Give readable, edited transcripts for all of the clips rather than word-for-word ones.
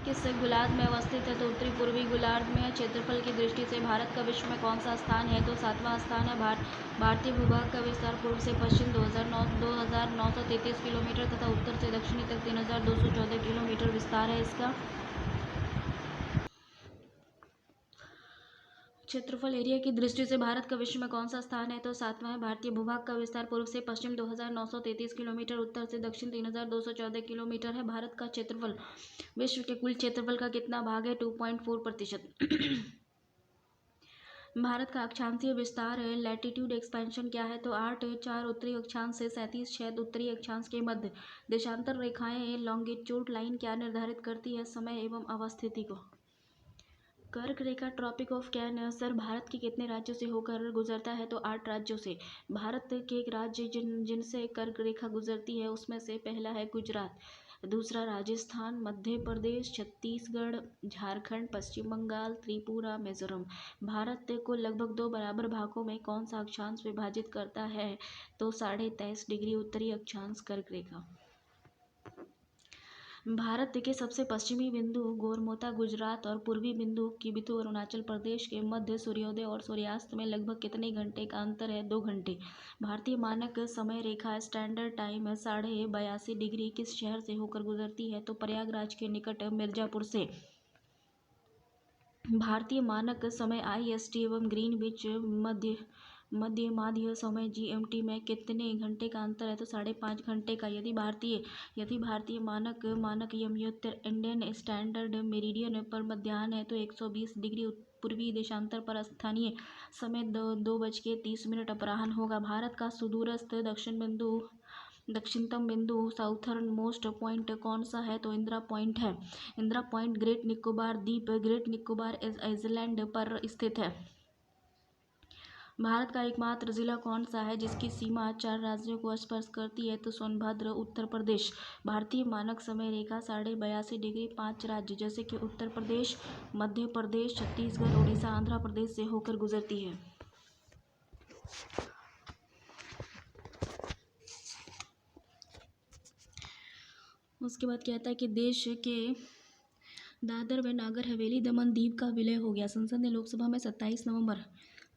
किस गोलार्ध में अवस्थित है? तो उत्तरी पूर्वी गोलार्ध में। क्षेत्रफल की दृष्टि से भारत का विश्व में कौन सा स्थान है? तो 7वां स्थान है। भारतीय भूभाग का विस्तार पूर्व से पश्चिम 2933 किलोमीटर तथा उत्तर से दक्षिणी तक 3214 किलोमीटर विस्तार है इसका। क्षेत्रफल एरिया की दृष्टि से भारत का विश्व में कौन सा स्थान है? तो 7वां है। भारतीय भूभाग का विस्तार पूर्व से पश्चिम 2933 किलोमीटर, उत्तर से दक्षिण 3214 किलोमीटर है। भारत का क्षेत्रफल विश्व के कुल क्षेत्रफल का कितना भाग है? 2.4%। भारत का अक्षांशीय विस्तार लैटिट्यूड एक्सपेंशन क्या है? तो 8/4 उत्तरी अक्षांश से 37/6 उत्तरी अक्षांश के मध्य। देशांतर रेखाएं लॉन्गिट्यूड लाइन क्या निर्धारित करती है? समय एवं अवस्थिति को। कर्क रेखा ट्रॉपिक ऑफ कैंसर भारत के कितने राज्यों से होकर गुजरता है? तो 8 राज्यों से। भारत के एक राज्य जिनसे कर्क रेखा गुजरती है उसमें से पहला है गुजरात, दूसरा राजस्थान, मध्य प्रदेश, छत्तीसगढ़, झारखंड, पश्चिम बंगाल, त्रिपुरा, मिजोरम। भारत को लगभग 2 बराबर भागों में कौन सा अक्षांश विभाजित करता है? तो 23.5 डिग्री उत्तरी अक्षांश कर्क रेखा। भारत के सबसे पश्चिमी बिंदु गोरमोता गुजरात और पूर्वी बिंदु किबिथु अरुणाचल प्रदेश के मध्य सूर्योदय और सूर्यास्त में लगभग कितने घंटे का अंतर है? 2 घंटे। भारतीय मानक समय रेखा स्टैंडर्ड टाइम 82.5 डिग्री किस शहर से होकर गुजरती है? तो प्रयागराज के निकट मिर्जापुर से। भारतीय मानक समय IST एवं ग्रीनविच माध्य समय GMT में कितने घंटे का अंतर है? तो 5.5 घंटे का। यदि भारतीय मानक यमयुक्त इंडियन स्टैंडर्ड मेरिडियन पर मध्याह्न है तो 120 डिग्री पूर्वी देशांतर पर स्थानीय समय 2:30 अपराह्न होगा। भारत का सुदूरस्थ दक्षिणतम बिंदु साउथर्न मोस्ट पॉइंट कौन सा है? तो इंदिरा पॉइंट है। इंदिरा पॉइंट ग्रेट निकोबार द्वीप ग्रेट निकोबार आइलैंड पर स्थित है। भारत का एकमात्र जिला कौन सा है जिसकी सीमा 4 राज्यों को स्पर्श करती है? तो सोनभद्र, उत्तर प्रदेश। भारतीय मानक समय रेखा 82.5 डिग्री 5 राज्य जैसे कि उत्तर प्रदेश, मध्य प्रदेश, छत्तीसगढ़, उड़ीसा, आंध्र प्रदेश से होकर गुजरती है। उसके बाद कहता है कि देश के दादर व नागर हवेली दमन दीव का विलय हो गया। संसद ने लोकसभा में 27 नवंबर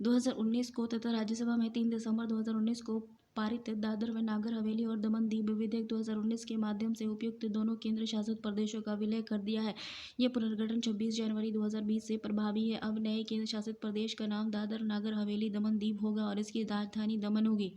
2019 को तथा राज्यसभा में 3 दिसंबर 2019 को पारित दादर व नागर हवेली और दमन दीव विधेयक 2019 के माध्यम से उपयुक्त दोनों केंद्र शासित प्रदेशों का विलय कर दिया है। यह पुनर्गठन 26 जनवरी 2020 से प्रभावी है। अब नए केंद्र शासित प्रदेश का नाम दादर नागर हवेली दमन दीव होगा और इसकी राजधानी दमन होगी।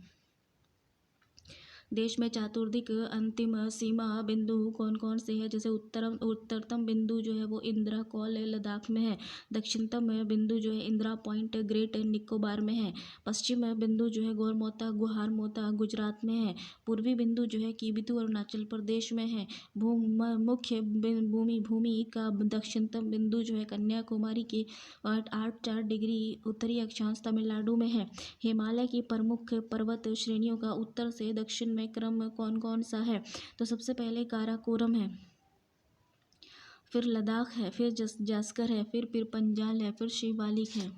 देश में चातुर्दिक अंतिम सीमा बिंदु कौन कौन से हैं? जैसे उत्तरतम बिंदु जो है वो इंदिरा कॉल लद्दाख में है। दक्षिणतम बिंदु जो है इंदिरा पॉइंट ग्रेट निकोबार में है। पश्चिम बिंदु जो है गोहारमोता गुजरात में है। पूर्वी बिंदु जो है किबिथु अरुणाचल प्रदेश में है। मुख्य भूमि का दक्षिणतम बिंदु जो है कन्याकुमारी के 8.4 डिग्री उत्तरी अक्षांश तमिलनाडु में है। हिमालय की प्रमुख पर्वत श्रेणियों का उत्तर से दक्षिण में क्रम कौन कौन सा है? तो सबसे पहले काराकोरम है, फिर लद्दाख है, फिर जास्कर है, फिर पंजाल है, फिर शिवालिक है।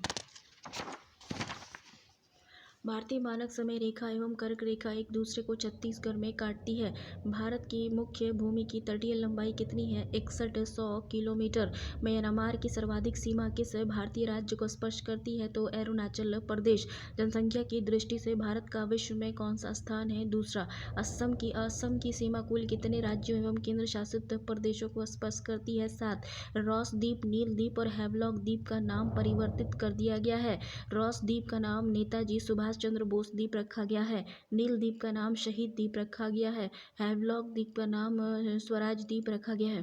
भारतीय मानक समय रेखा एवं कर्क रेखा एक दूसरे को छत्तीसगढ़ में काटती है। भारत की मुख्य भूमि की तटीय लंबाई कितनी है? 6100 किलोमीटर। म्यांमार की सर्वाधिक सीमा किस भारतीय राज्य को स्पर्श करती है? तो अरुणाचल प्रदेश। जनसंख्या की दृष्टि से भारत का विश्व में कौन सा स्थान है? दूसरा। असम की सीमा कुल कितने राज्यों एवं केंद्र शासित प्रदेशों को स्पर्श करती है? 7। रॉस द्वीप, नील द्वीप और हैवलॉक द्वीप का नाम परिवर्तित कर दिया गया है। रॉस द्वीप का नाम नेताजी सुभाष चंद्र बोस द्वीप रखा गया है। नील द्वीप का नाम शहीद द्वीप रखा गया है। हैवलॉक द्वीप का नाम स्वराज द्वीप रखा गया है।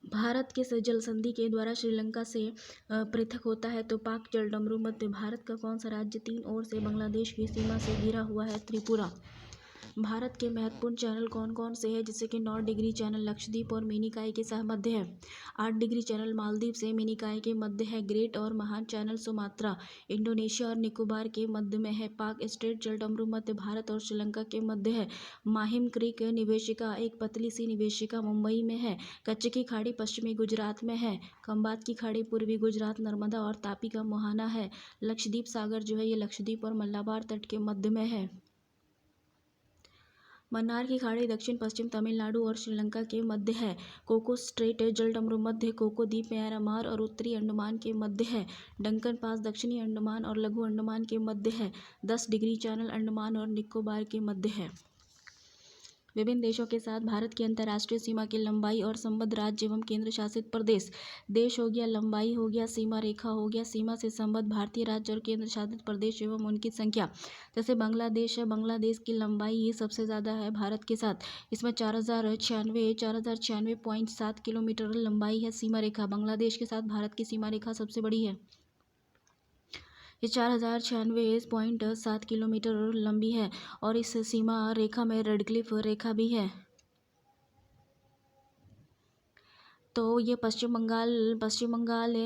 भारत किस जल संधि के द्वारा श्रीलंका से पृथक होता है? तो पाक जल डमरू मध्य। भारत का कौन सा राज्य 3 ओर से बांग्लादेश की सीमा से घिरा हुआ है? त्रिपुरा। भारत के महत्वपूर्ण चैनल कौन कौन से हैं? जैसे कि 9 डिग्री चैनल लक्षद्वीप और मिनिकॉय के सह मध्य है। 8 डिग्री चैनल मालदीव से मिनिकॉय के मध्य है। ग्रेट और महान चैनल सुमात्रा, इंडोनेशिया और निकोबार के मध्य में है। पाक स्ट्रेट जल डमरू मध्य भारत और श्रीलंका के मध्य है। माहिम क्रीक निवेशिका एक पतली सी निवेशिका मुंबई में है। कच्छ की खाड़ी पश्चिमी गुजरात में है। खंबात की खाड़ी पूर्वी गुजरात, नर्मदा और तापी का मुहाना है। लक्षद्वीप सागर जो है ये लक्षद्वीप और मलाबार तट के मध्य में है। मन्नार की खाड़ी दक्षिण पश्चिम तमिलनाडु और श्रीलंका के मध्य है। कोको स्ट्रेट जलडमरू मध्य कोको द्वीप म्यांमार और उत्तरी अंडमान के मध्य है। डंकन पास दक्षिणी अंडमान और लघु अंडमान के मध्य है। 10 डिग्री चैनल अंडमान और निकोबार के मध्य है। विभिन्न देशों के साथ भारत की अंतर्राष्ट्रीय सीमा की लंबाई और संबद्ध राज्य एवं केंद्र शासित प्रदेश। देश हो गया, लंबाई हो गया, सीमा रेखा हो गया, सीमा से संबद्ध भारतीय राज्य और केंद्र शासित प्रदेश एवं उनकी संख्या। जैसे बांग्लादेश है, बांग्लादेश की लंबाई ये सबसे ज़्यादा है भारत के साथ। इसमें 4096.7 किलोमीटर लंबाई है सीमा रेखा। बांग्लादेश के साथ भारत की सीमा रेखा सबसे बड़ी है। ये 4096.7 किलोमीटर लंबी है और इस सीमा रेखा में रेडक्लिफ रेखा भी है। तो ये पश्चिम बंगाल,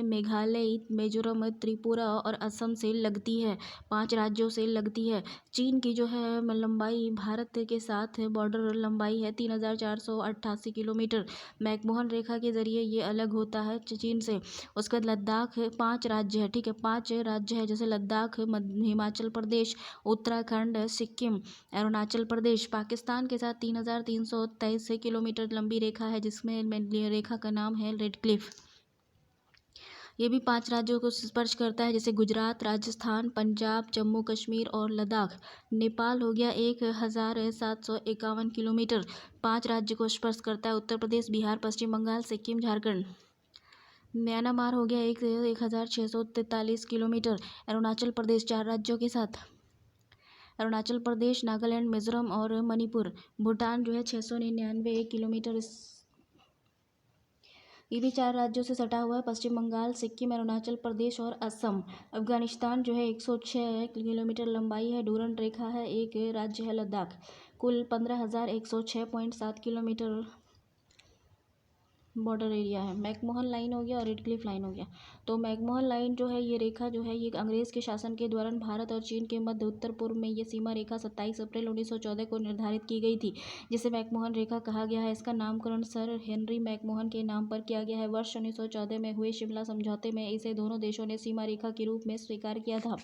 मेघालय, मिजोरम, त्रिपुरा और असम से लगती है। 5 राज्यों से लगती है। चीन की जो है लंबाई भारत के साथ बॉर्डर लंबाई है 3488 किलोमीटर। मैकमोहन रेखा के ज़रिए ये अलग होता है चीन से। उसके बाद लद्दाख 5 राज्य है, ठीक है, 5 राज्य है, जैसे लद्दाख, हिमाचल प्रदेश, उत्तराखंड, सिक्किम, अरुणाचल प्रदेश। पाकिस्तान के साथ 3323 किलोमीटर लंबी रेखा है, जिसमें रेखा का नाम है रेडक्लिफ। ये भी 5 राज्यों को स्पर्श करता है, जैसे गुजरात, राजस्थान, पंजाब, जम्मू कश्मीर और लद्दाख। नेपाल हो गया 1751 किलोमीटर, 5 राज्य को स्पर्श करता है, उत्तर प्रदेश, बिहार, पश्चिम बंगाल, सिक्किम, झारखंड। म्यांमार हो गया 1643 किलोमीटर, अरुणाचल प्रदेश 4 राज्यों के साथ, अरुणाचल प्रदेश, नागालैंड, मिजोरम और मणिपुर। भूटान जो है 699 किलोमीटर, ये भी 4 राज्यों से सटा हुआ है, पश्चिम बंगाल, सिक्किम, अरुणाचल प्रदेश और असम। अफगानिस्तान जो है 106 किलोमीटर लंबाई है, डूरंड रेखा है, एक राज्य है लद्दाख। कुल 15,106.7 किलोमीटर बॉर्डर एरिया है। मैकमोहन लाइन हो गया और रेडक्लिफ लाइन हो गया। तो मैकमोहन लाइन जो है, ये रेखा जो है, ये अंग्रेज़ के शासन के दौरान भारत और चीन के मध्य उत्तर पूर्व में ये सीमा रेखा 27 अप्रैल 1914 को निर्धारित की गई थी, जिसे मैकमोहन रेखा कहा गया है। इसका नामकरण सर हेनरी मैकमोहन के नाम पर किया गया है। वर्ष 1914 में हुए शिमला समझौते में इसे दोनों देशों ने सीमा रेखा के रूप में स्वीकार किया था।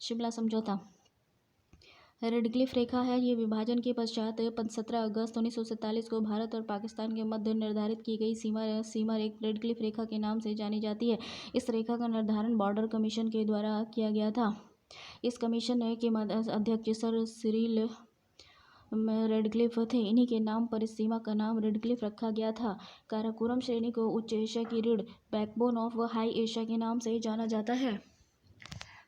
शिमला समझौता। रेडक्लिफ रेखा है, ये विभाजन के पश्चात 17 अगस्त 1947 को भारत और पाकिस्तान के मध्य निर्धारित की गई सीमा रेडक्लिफ रेखा के नाम से जानी जाती है। इस रेखा का निर्धारण बॉर्डर कमीशन के द्वारा किया गया था। इस कमीशन के अध्यक्ष सर सिरिल रेडक्लिफ थे। इन्हीं के नाम पर इस सीमा का नाम रेडक्लिफ रखा गया था। काराकोरम श्रेणी को उच्च एशिया की रीढ़, बैकबोन ऑफ हाई एशिया के नाम से जाना जाता है।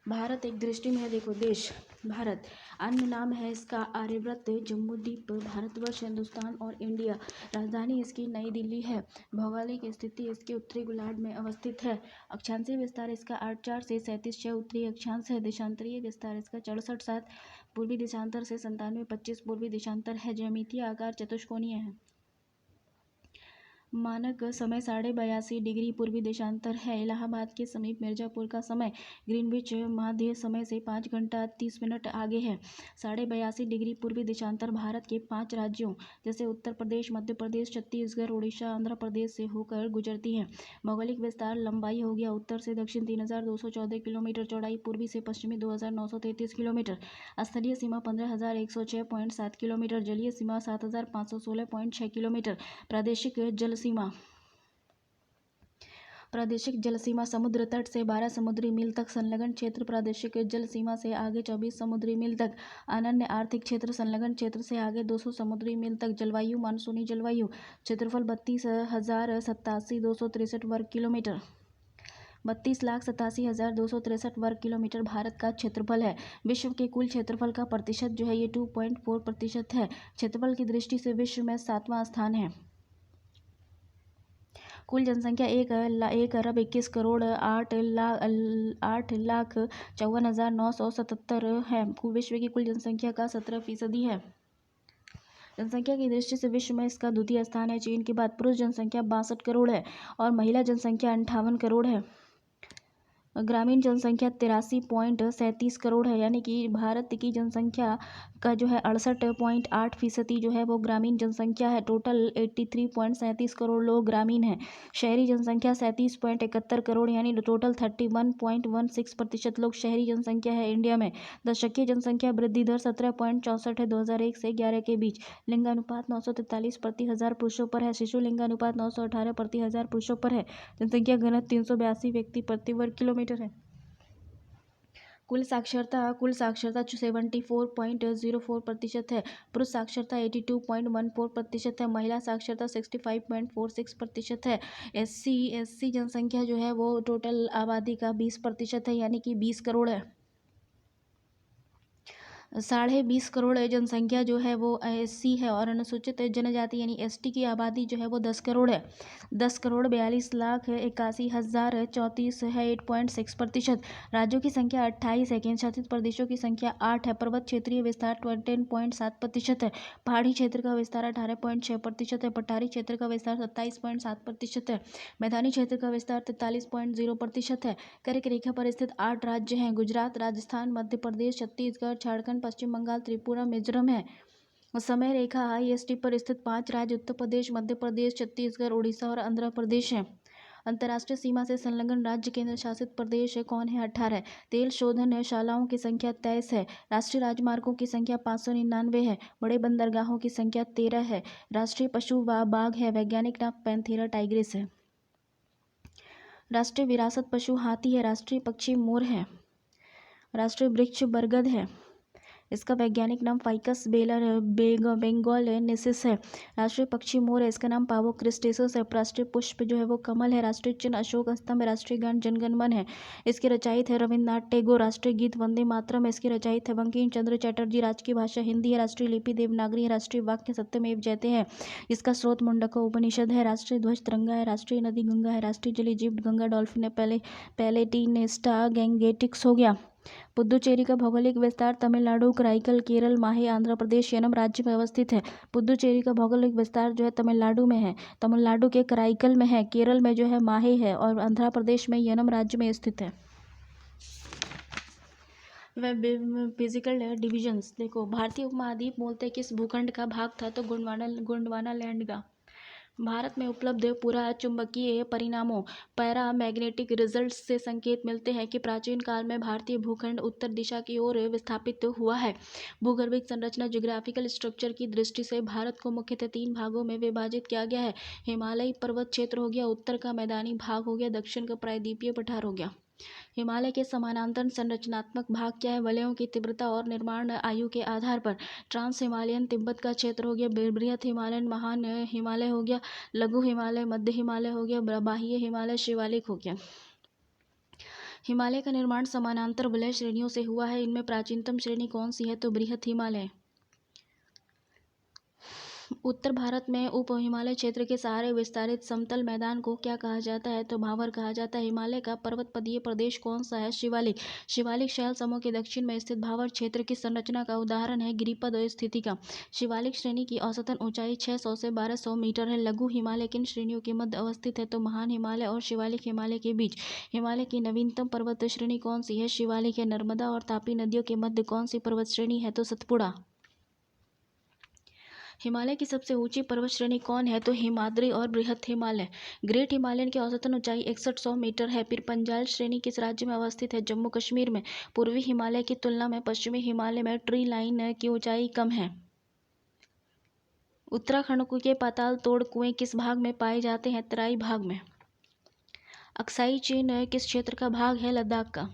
भारत एक दृष्टि में है, देखो देश भारत, अन्य नाम है इसका आर्यव्रत, जम्बूद्वीप, भारतवर्ष, हिंदुस्तान और इंडिया। राजधानी इसकी नई दिल्ली है। भौगोलिक स्थिति इसके उत्तरी गोलार्ध में अवस्थित है। अक्षांशीय विस्तार इसका 8,4 से 37,6 उत्तरी अक्षांश है। देशांतरीय विस्तार इसका 64,7 पूर्वी देशांतर से 97,25 पूर्वी देशांतर है। ज्यामितीय आकार चतुष्कोणीय है। मानक समय 82.5 डिग्री पूर्वी देशांतर है। इलाहाबाद के समीप मिर्ज़ापुर का समय ग्रीनविच मध्य समय से 5 घंटा 30 मिनट आगे है। 82.5 डिग्री पूर्वी देशांतर भारत के 5 राज्यों जैसे उत्तर प्रदेश, मध्य प्रदेश, छत्तीसगढ़, उड़ीसा, आंध्र प्रदेश से होकर गुजरती है। भौगोलिक विस्तार लंबाई हो गया उत्तर से दक्षिण 3,214 किलोमीटर, चौड़ाई पूर्वी से पश्चिमी 2,933 किलोमीटर, स्थलीय सीमा 15,106.7 किलोमीटर, जलीय सीमा 7,516.6 किलोमीटर, प्रादेशिक जल सीमा समुद्र तट से 12 समुद्री मील तक संलग्न क्षेत्र, प्रादेशिक जल सीमा से आगे 24 समुद्री मील तक, अनन्य आर्थिक क्षेत्र संलग्न क्षेत्र से आगे 200 समुद्री मील तक, जलवायु मानसूनी जलवायु, क्षेत्रफल 32,87,263 वर्ग किलोमीटर, 32,87,263 वर्ग किलोमीटर भारत का क्षेत्रफल है। विश्व के कुल क्षेत्रफल का प्रतिशत जो है ये 2.4% है। क्षेत्रफल की दृष्टि से विश्व में 7वां स्थान है। कुल जनसंख्या 1,01,08,54,977 है। विश्व की कुल जनसंख्या का 17% है। जनसंख्या की दृष्टि से विश्व में इसका द्वितीय स्थान है। चीन के बाद पुरुष जनसंख्या 62 करोड़ है और महिला जनसंख्या 58 करोड़ है। ग्रामीण जनसंख्या 83.37 करोड़ है, यानी कि भारत की जनसंख्या का जो है 68.8% जो है वो ग्रामीण जनसंख्या है। टोटल 83.37 करोड़ लोग ग्रामीण हैं। शहरी जनसंख्या 37.71 करोड़, यानी टोटल 31.16% लोग शहरी जनसंख्या है इंडिया में। दशकीय जनसंख्या वृद्धि दर 17.64 है 2001 से 11 के बीच। लिंगानुपात 943 प्रति हजार पुरुषों पर है। शिशु लिंगानुपात 918 प्रति हजार पुरुषों पर है। जनसंख्या घनत्व 382 व्यक्ति प्रति वर्ग किलोमीटर है। कुल साक्षरता 74.04% है। पुरुष साक्षरता 82.14% है। महिला साक्षरता 65.46% है। एससी जनसंख्या जो है वो टोटल आबादी का 20% है, यानी कि 20 करोड़ है। 20.5 करोड़ जनसंख्या जो है वो एससी है, और अनुसूचित जनजाति यानी एसटी की आबादी जो है वो 10 करोड़ है। 10,42,81,034 है, 8.6%। राज्यों की संख्या 28 है। केंद्र शासित प्रदेशों की संख्या 8 है। पर्वत क्षेत्रीय विस्तार 10.7% है। पहाड़ी क्षेत्र का विस्तार 18.6% है। पठारी क्षेत्र का विस्तार 27.7% है। मैदानी क्षेत्र का विस्तार 43.0% है। कर्क रेखा पर स्थित 8 राज्य हैं। गुजरात, राजस्थान, मध्य प्रदेश, छत्तीसगढ़, झारखंड, पश्चिम बंगाल, त्रिपुरा, मिजोरम है। समय रेखा IST पर स्थित 5 राज्य उत्तर प्रदेश, मध्य प्रदेश, छत्तीसगढ़, उड़ीसा और आंध्र प्रदेश हैं। अंतर्राष्ट्रीय सीमा से संलग्न राज्य केंद्र शासित प्रदेश कौन है? 18 है। तेल शोधन शालाओं की संख्या 23 है। राष्ट्रीय राजमार्गों की संख्या 599 है। बड़े बंदरगाहों की संख्या 13 है। राष्ट्रीय पशु बाघ है। वैज्ञानिक नाम पैंथेरा टाइग्रिस है। राष्ट्रीय विरासत पशु हाथी है। राष्ट्रीय पक्षी मोर है। राष्ट्रीय वृक्ष बरगद है। इसका वैज्ञानिक नाम फाइकस बेंगोलेनेसिस है। राष्ट्रीय पक्षी मोर है। इसका नाम पावो क्रिस्टेसस है। राष्ट्रीय पुष्प जो है वो कमल है। राष्ट्रीय चिन्ह अशोक स्तंभ है। राष्ट्रीय गान जनगण मन है। इसके रचयिता है रविन्द्रनाथ टैगोर। राष्ट्रीय गीत वंदे मातरम है। इसके रचयिता है बंकिम चंद्र चटर्जी। राष्ट्रीय भाषा हिंदी है। राष्ट्रीय लिपि देवनागरी है। राष्ट्रीय वाक्य सत्यमेव जयते है। इसका स्रोत मुंडक उपनिषद है। राष्ट्रीय ध्वज तिरंगा है। राष्ट्रीय नदी गंगा है। राष्ट्रीय जलीय जीव गंगा डॉल्फिन है। पैलेटिनेस्टा गैंगेटिक्स हो गया। पुदुचेरी का भौगोलिक विस्तार तमिलनाडु, कराईकल, केरल, माहे, आंध्र प्रदेश, यनम राज्य में अवस्थित है। पुदुचेरी का भौगोलिक विस्तार जो है तमिलनाडु में है। तमिलनाडु के कराईकल में है। केरल में जो है माहे है, और आंध्र प्रदेश में यनम राज्य में स्थित है। फिजिकल डिविजन्स देखो, भारतीय उपमहाद्वीप मूलतः किस भूखंड का भाग था? तो गोंडवाना लैंड का। भारत में उपलब्ध पुरा चुंबकीय परिणामों पैरामैग्नेटिक रिजल्ट्स से संकेत मिलते हैं कि प्राचीन काल में भारतीय भूखंड उत्तर दिशा की ओर विस्थापित हुआ है। भूगर्भिक संरचना ज्योग्राफिकल स्ट्रक्चर की दृष्टि से भारत को मुख्यतः 3 भागों में विभाजित किया गया है। हिमालयी पर्वत क्षेत्र हो गया, उत्तर का मैदानी भाग हो गया, दक्षिण का प्रायद्वीपीय पठार हो गया। हिमालय के समानांतर संरचनात्मक भाग क्या है? वलयों की तीव्रता और निर्माण आयु के आधार पर। ट्रांस हिमालयन तिब्बत का क्षेत्र हो गया, बृहत हिमालयन महान हिमालय हो गया, लघु हिमालय मध्य हिमालय हो गया, बाह्य हिमालय शिवालिक हो गया। हिमालय का निर्माण समानांतर वलय श्रेणियों से हुआ है। इनमें प्राचीनतम श्रेणी कौन सी है? तो बृहत हिमालय। उत्तर भारत में उप हिमालय क्षेत्र के सहारे विस्तारित समतल मैदान को क्या कहा जाता है? तो भावर कहा जाता है। हिमालय का पर्वतपदीय प्रदेश कौन सा है? शिवालिक। शिवालिक शैल समूह के दक्षिण में स्थित भावर क्षेत्र की संरचना का उदाहरण है गिरिपद स्थिति का। शिवालिक श्रेणी की औसतन ऊंचाई 600 से 1200 मीटर है। लघु हिमालय किन श्रेणियों के मध्य अवस्थित है? तो महान हिमालय और शिवालिक हिमालय के बीच। हिमालय की नवीनतम पर्वत श्रेणी कौन सी है? शिवालिक है। नर्मदा और तापी नदियों के मध्य कौन सी पर्वत श्रेणी है? तो सतपुड़ा। हिमालय की सबसे ऊंची पर्वत श्रेणी कौन है? तो हिमाद्री और बृहत हिमालय। ग्रेट हिमालयन की औसतन ऊंचाई 6100 मीटर है। फिर पंजाल श्रेणी किस राज्य में अवस्थित है? जम्मू कश्मीर में। पूर्वी हिमालय की तुलना में पश्चिमी हिमालय में ट्री लाइन की ऊंचाई कम है। उत्तराखंड के पाताल तोड़ कुएं किस भाग में पाए जाते हैं? तराई भाग में। अक्साई चीन किस क्षेत्र का भाग है? लद्दाख का।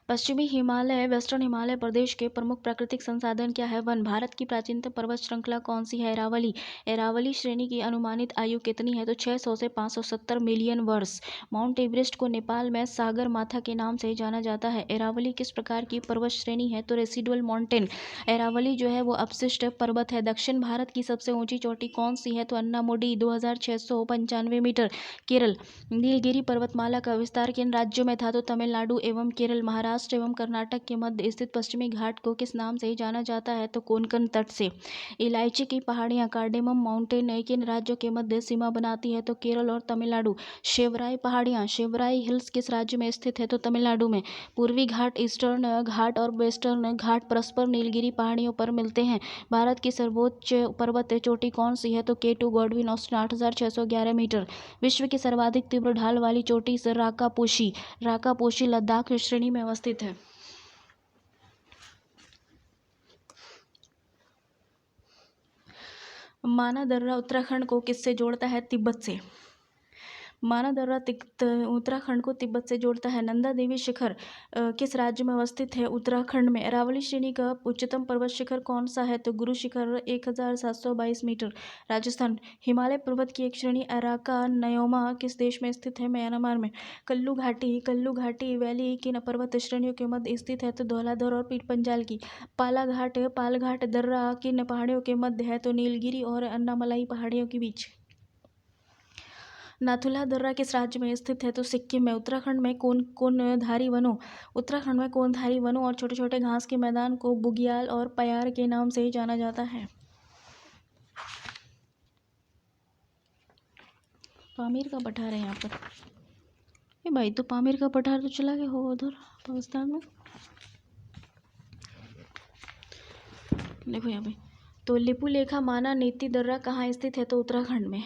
पश्चिमी हिमालय वेस्टर्न हिमालय प्रदेश के प्रमुख प्राकृतिक संसाधन क्या है? वन। भारत की प्राचीनतम पर्वत श्रृंखला कौन सी है? अरावली। अरावली श्रेणी की अनुमानित आयु कितनी है? तो 600 से 570 मिलियन वर्ष। माउंट एवरेस्ट को नेपाल में सागर माथा के नाम से जाना जाता है। अरावली किस प्रकार की पर्वत श्रेणी है? तो रेसिडुअल माउंटेन। अरावली जो है वो अपशिष्ट पर्वत है। दक्षिण भारत की सबसे ऊंची चोटी कौन सी है? तो अन्नामुडी 2695 मीटर। केरल। नीलगिरी पर्वतमाला का विस्तार किन राज्यों में था? तो तमिलनाडु एवं केरल। महाराष्ट्र महाराष्ट्र एवं कर्नाटक के मध्य स्थित पश्चिमी घाट को किस नाम से जाना जाता है? तो कोंकण तट से। इलायची की पहाड़ियाँ कार्डेमम माउंटेन किन राज्यों के मध्य सीमा बनाती है? तो केरल और तमिलनाडु। शेवराई पहाड़ियाँ शेवराई हिल्स किस राज्य में स्थित है? तो तमिलनाडु में। पूर्वी घाट, ईस्टर्न घाट और वेस्टर्न घाट परस्पर नीलगिरी पहाड़ियों पर मिलते हैं। भारत की सर्वोच्च पर्वत चोटी कौन सी है? तो K2 गॉडविन ऑस्टिन 8611 मीटर। विश्व की सर्वाधिक तीव्र ढाल वाली चोटी से राकापोशी लद्दाख श्रेणी में अवस्थित है। माना दर्रा उत्तराखंड को किससे जोड़ता है? तिब्बत से। माना दर्रा उत्तराखंड को तिब्बत से जोड़ता है। नंदा देवी शिखर किस राज्य में अवस्थित है? उत्तराखंड में। अरावली श्रेणी का उच्चतम पर्वत शिखर कौन सा है? तो गुरु शिखर 1722 मीटर, राजस्थान। हिमालय पर्वत की एक श्रेणी अराका नयोमा किस देश में स्थित है? म्यांमार में। कल्लू घाटी वैली किन पर्वत श्रेणियों के मध्य स्थित है? तो धौलाधर और पीठ पंजाल की। पालघाट दर्रा किन पहाड़ियों के मध्य है? तो नीलगिरी और अन्नामलाई पहाड़ियों के बीच। नाथुला दर्रा किस राज्य में स्थित है? तो सिक्किम में। उत्तराखंड में कोनधारी वनों और छोटे छोटे घास के मैदान को बुग्याल और पयार के नाम से जाना जाता है। पामीर का पठार है यहाँ पर। ये भाई तो पामीर का पठार तो चला गया होगा उधर पाकिस्तान में। देखो यहाँ पे तो लिपुलेखा माना नीति दर्रा कहाँ स्थित है? तो उत्तराखंड में।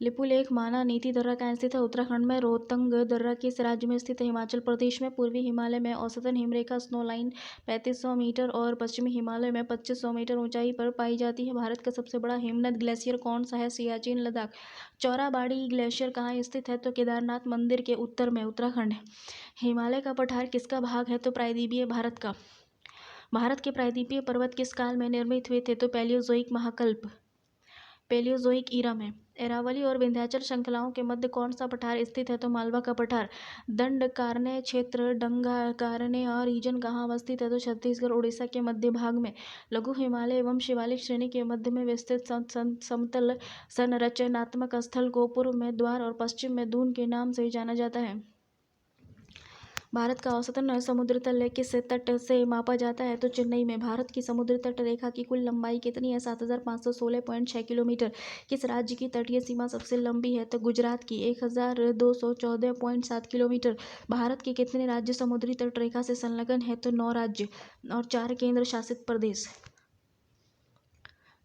लिपुलेख माना नीति दर्रा कहाँ स्थित है? उत्तराखंड में। रोहतंग दर्रा किस राज्य में स्थित है? हिमाचल प्रदेश में। पूर्वी हिमालय में औसतन हिमरेखा स्नो लाइन 3500 मीटर और पश्चिमी हिमालय में 2500 मीटर ऊंचाई पर पाई जाती है। भारत का सबसे बड़ा हिमनद ग्लेशियर कौन सा है? सियाचिन, लद्दाख। चौराबाड़ी ग्लेशियर कहाँ स्थित है? तो केदारनाथ मंदिर के उत्तर में, उत्तराखंड। हिमालय का पठार किसका भाग है? तो प्रायद्वीपीय भारत का। भारत के प्रायद्वीपीय पर्वत किस काल में निर्मित हुए थे? तो पैलियोजोइक ईरा में। अरावली और विंध्याचल श्रृंखलाओं के मध्य कौन सा पठार स्थित है? तो मालवा का पठार। दंडकारण्य क्षेत्र डंगाकारण्य रीजन कहाँ अवस्थित है? तो छत्तीसगढ़ उड़ीसा के मध्य भाग में। लघु हिमालय एवं शिवालिक श्रेणी के मध्य में विस्तृत समतल संरचनात्मक स्थल को पूर्व में द्वार और पश्चिम में दून के नाम से जाना जाता है। भारत का औसतन समुद्र तल किस तट से मापा जाता है? तो चेन्नई में। भारत की समुद्र तट रेखा की कुल लंबाई कितनी है? 7516.6 किलोमीटर। किस राज्य की तटीय सीमा सबसे लंबी है? तो गुजरात की 1214.7 किलोमीटर। भारत के कितने राज्य समुद्री तट रेखा से संलग्न है? तो 9 राज्य और 4 केंद्र शासित प्रदेश।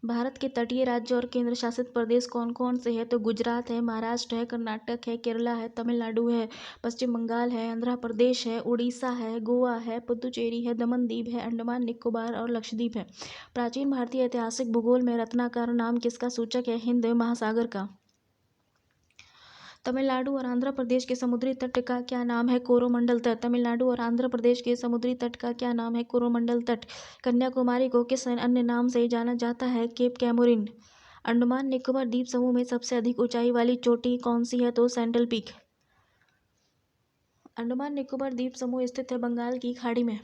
भारत के तटीय राज्य और केंद्र शासित प्रदेश कौन कौन से हैं? तो गुजरात है, महाराष्ट्र है, कर्नाटक है, केरला है, तमिलनाडु है, पश्चिम बंगाल है, आंध्र प्रदेश है, उड़ीसा है, गोवा है, पुदुचेरी है, दमन दीव है, अंडमान निकोबार और लक्षद्वीप है। प्राचीन भारतीय ऐतिहासिक भूगोल में रत्नाकर नाम किसका सूचक है? हिंद महासागर का। तमिलनाडु और आंध्र प्रदेश के समुद्री तट का क्या नाम है? कोरोमंडल तट। तमिलनाडु और आंध्र प्रदेश के समुद्री तट का क्या नाम है? कोरोमंडल तट। कन्याकुमारी को किस अन्य नाम से जाना जाता है? Cap Comorin. अंडमान निकोबार द्वीप समूह में सबसे अधिक ऊंचाई वाली चोटी कौन सी है? तो सेंट्रल पीक। अंडमान निकोबार द्वीप समूह स्थित है बंगाल की खाड़ी में।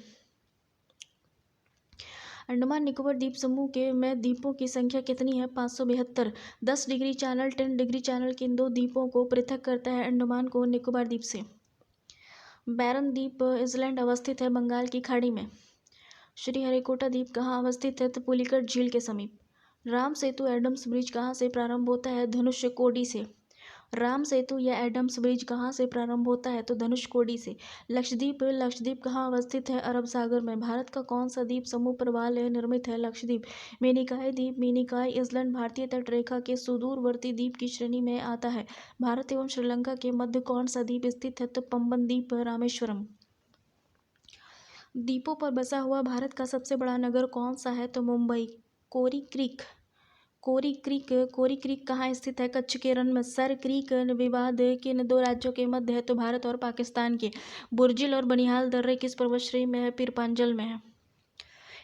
अंडमान निकोबार द्वीप समूह के में द्वीपों की संख्या कितनी है? 572। 10 डिग्री चैनल 10 डिग्री चैनल किन दो द्वीपों को पृथक करता है अंडमान को निकोबार द्वीप से? बैरन द्वीप आइलैंड अवस्थित है बंगाल की खाड़ी में। श्रीहरिकोटा द्वीप कहाँ अवस्थित है? तो पुलिकट झील के समीप। राम सेतु एडम्स ब्रिज कहाँ से प्रारंभ होता है? धनुषकोडी से। राम सेतु या एडम्स ब्रिज कहाँ से प्रारंभ होता है? तो धनुषकोडी से। लक्षद्वीप कहाँ अवस्थित है? अरब सागर में। भारत का कौन सा द्वीप समूह प्रवाल निर्मित है? लक्षद्वीप। मिनिकॉय आइलैंड भारतीय तट रेखा के सुदूरवर्ती द्वीप की श्रेणी में आता है। भारत एवं श्रीलंका के मध्य कौन सा द्वीप स्थित है? तो पंबन द्वीप, रामेश्वरम। द्वीपों पर बसा हुआ भारत का सबसे बड़ा नगर कौन सा है? तो मुंबई। कोरी क्रीक कहाँ स्थित है? कच्छ के रण में। सर क्रीक विवाद किन दो राज्यों के मध्य है? तो भारत और पाकिस्तान के। बुर्जिल और बनिहाल दर्रे किस पर्वत श्रेणी में है? पीरपांजल में है।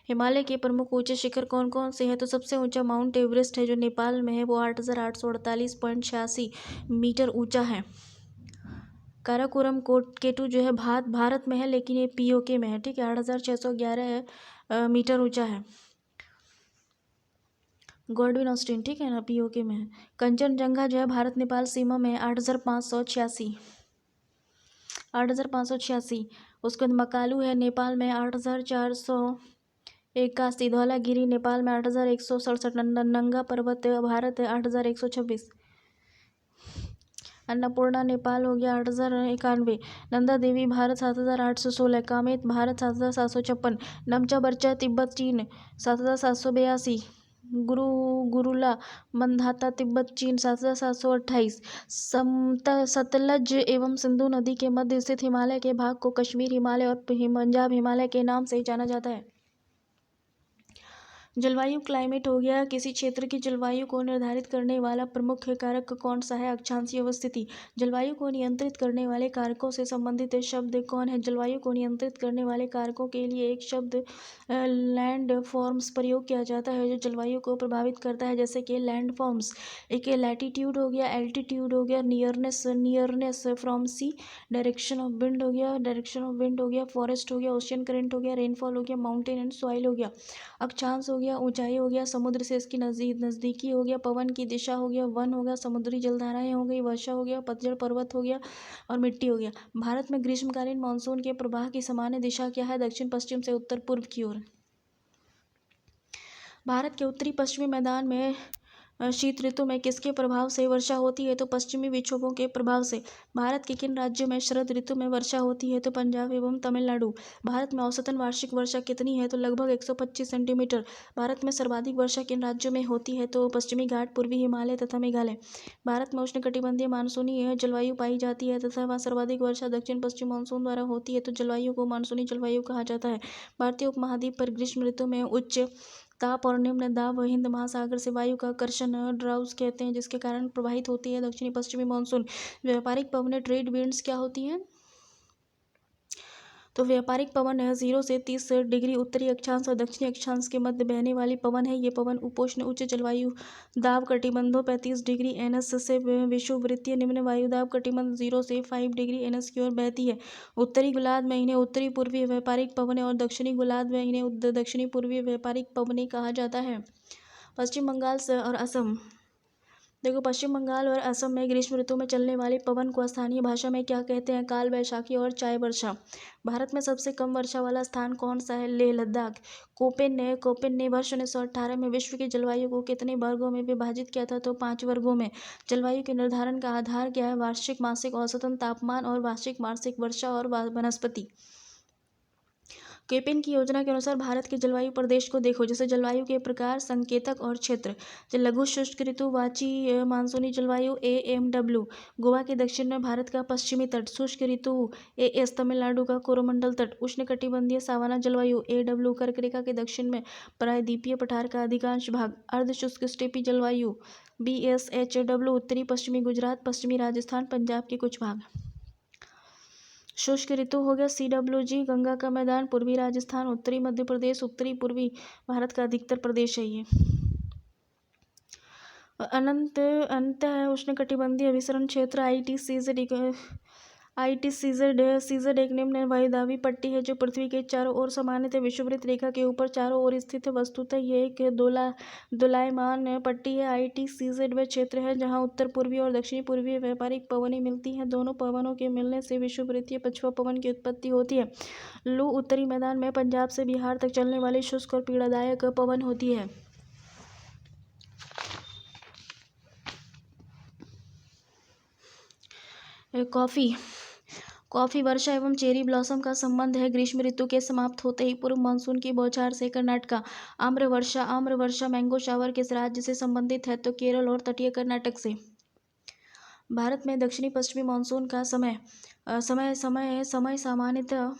हिमालय के प्रमुख ऊंचे शिखर कौन कौन से हैं? तो सबसे ऊंचा माउंट एवरेस्ट है जो नेपाल में है, वो 8848.86 मीटर ऊंचा है। काराकोरम केटू जो है भारत में है लेकिन ये पीओके में है, ठीक है। 8611 मीटर ऊंचा है। गॉडविन ऑस्टिन, ठीक है ना, पीओके में है। कंचनजंगा जो है भारत नेपाल सीमा में है, 8586। उसके बाद मकालू है नेपाल में 8,481, धौलागिरी नेपाल में 8,167, नंगा पर्वत भारत है 8,126, अन्नपूर्णा नेपाल हो गया 8,091, नंदा देवी भारत 7,816, कामेत भारत 7,756, नमचा बरचा तिब्बत चीन 7,782, गुरुला मंधाता तिब्बत चीन 7,728, सतलज एवं सिंधु नदी के मध्य स्थित हिमालय के भाग को कश्मीर हिमालय और पंजाब हिमालय के नाम से जाना जाता है। जलवायु क्लाइमेट हो गया, किसी क्षेत्र की जलवायु को निर्धारित करने वाला प्रमुख कारक कौन सा है? अक्षांशीय अवस्थिति। जलवायु को नियंत्रित करने वाले कारकों से संबंधित शब्द कौन है? जलवायु को नियंत्रित करने वाले कारकों के लिए एक शब्द लैंड फॉर्म्स प्रयोग किया जाता है जो जलवायु को प्रभावित करता है, जैसे कि लैंड फॉर्म्स। एक लैटिट्यूड हो गया, एल्टीट्यूड हो गया, nearness from sea, direction of wind हो गया, फॉरेस्ट हो गया, ओशियन करंट हो गया, रेनफॉल हो गया, माउंटेन एंड सॉइल हो गया, अक्षांश हो गया, ऊंचाई हो गया, समुद्र से इसकी नजदीकी हो गया, पवन की दिशा हो गया, वन हो गया, समुद्री जलधाराएं हो गई, वर्षा हो गया, पतझड़ पर्वत हो गया और मिट्टी हो गया। भारत में ग्रीष्मकालीन मानसून के प्रवाह की सामान्य दिशा क्या है? दक्षिण पश्चिम से उत्तर पूर्व की ओर। भारत के उत्तरी पश्चिमी मैदान में शीत ऋतु में किसके प्रभाव से वर्षा होती है? तो पश्चिमी विक्षोभों के प्रभाव से। भारत के किन राज्यों में शरद ऋतु में वर्षा होती है? तो पंजाब एवं तमिलनाडु। भारत में औसतन वार्षिक वर्षा कितनी है? तो लगभग 125 सेंटीमीटर। भारत में सर्वाधिक वर्षा किन राज्यों में होती है? तो पश्चिमी घाट, पूर्वी हिमालय तथा मेघालय। भारत में उष्णकटिबंधीय मानसूनी जलवायु पाई जाती है तथा वहाँ सर्वाधिक वर्षा दक्षिण पश्चिम मानसून द्वारा होती है, तो जलवायु को मानसूनी जलवायु कहा जाता है। भारतीय उपमहाद्वीप पर ग्रीष्म ऋतु में उच्च ताप और निम्न दाब हिंद महासागर से वायु का आकर्षण ड्राउज कहते हैं, जिसके कारण प्रवाहित होती है दक्षिणी पश्चिमी मानसून। व्यापारिक पवनें ट्रेड विंड्स क्या होती हैं? तो व्यापारिक पवन है 0 से 30 डिग्री उत्तरी अक्षांश और दक्षिणी अक्षांश के मध्य बहने वाली पवन है। ये पवन उपोष्ण उच्च जलवायु दाब कटिबंधों 35 डिग्री एनएस से विषुववृत्तीय निम्न वायु दाब कटिबंध 0 से 5 डिग्री एनएस की ओर बहती है। उत्तरी गोलार्ध में इन्हें उत्तरी पूर्वी व्यापारिक पवनें और दक्षिणी गोलार्ध में इन्हें दक्षिणी पूर्वी व्यापारिक पवनें कहा जाता है। पश्चिम बंगाल और असम। देखो, पश्चिम बंगाल और असम में ग्रीष्म ऋतु में चलने वाले पवन को स्थानीय भाषा में क्या कहते हैं? काल वैशाखी और चाय वर्षा। भारत में सबसे कम वर्षा वाला स्थान कौन सा है? लेह लद्दाख। कोपेन ने वर्ष 1918 में विश्व की जलवायु को कितने वर्गों में विभाजित किया था? तो 5 वर्गों में। जलवायु के निर्धारण का आधार क्या है? वार्षिक मासिक औसतन तापमान और वार्षिक मासिक वर्षा और वनस्पति। केपिन की योजना के अनुसार भारत के जलवायु प्रदेश को देखो, जैसे जलवायु के प्रकार, संकेतक और क्षेत्र। लघु शुष्क ऋतु वाची मानसूनी जलवायु AMW, गोवा के दक्षिण में भारत का पश्चिमी तट। शुष्क ऋतु AS, तमिलनाडु का कोरोमंडल तट। उष्णकटिबंधीय सावाना जलवायु AW, कर्क के दक्षिण में प्रायद्वीपीय पठार का अधिकांश भाग। अर्ध शुष्क स्टेपी जलवायु BSHW, उत्तरी पश्चिमी गुजरात, पश्चिमी राजस्थान, पंजाब के कुछ भाग। शुष्क ऋतु हो गया CWG, गंगा का मैदान, पूर्वी राजस्थान, उत्तरी मध्य प्रदेश, उत्तरी पूर्वी भारत का अधिकतर प्रदेश है ये। अंत है उष्णकटिबंधीय अभिसरण क्षेत्र ITCZ एक निम्न वायुदाबी पट्टी है जो पृथ्वी के चारों ओर सामान्यतः विषुववृत्त रेखा के ऊपर चारों ओर स्थित है। वस्तुतः यह एक दोलायमान पट्टी है। ITCZ वह क्षेत्र है जहां उत्तर पूर्वी और दक्षिणी पूर्वी व्यापारिक पवनें मिलती हैं। दोनों पवनों के मिलने से विषुववृत्तीय पछुआ पवन की उत्पत्ति होती है। लू उत्तरी मैदान में पंजाब से बिहार तक चलने वाली शुष्क और पीड़ादायक पवन होती है। कॉफी वर्षा एवं चेरी ब्लॉसम का संबंध है। ग्रीष्म ऋतु के समाप्त होते ही पूर्व मानसून की बौछार से कर्नाटका। आम्र वर्षा मैंगो शावर किस राज्य से संबंधित है? तो केरल और तटीय कर्नाटक से। भारत में दक्षिणी पश्चिमी मानसून का समय सामान्यतः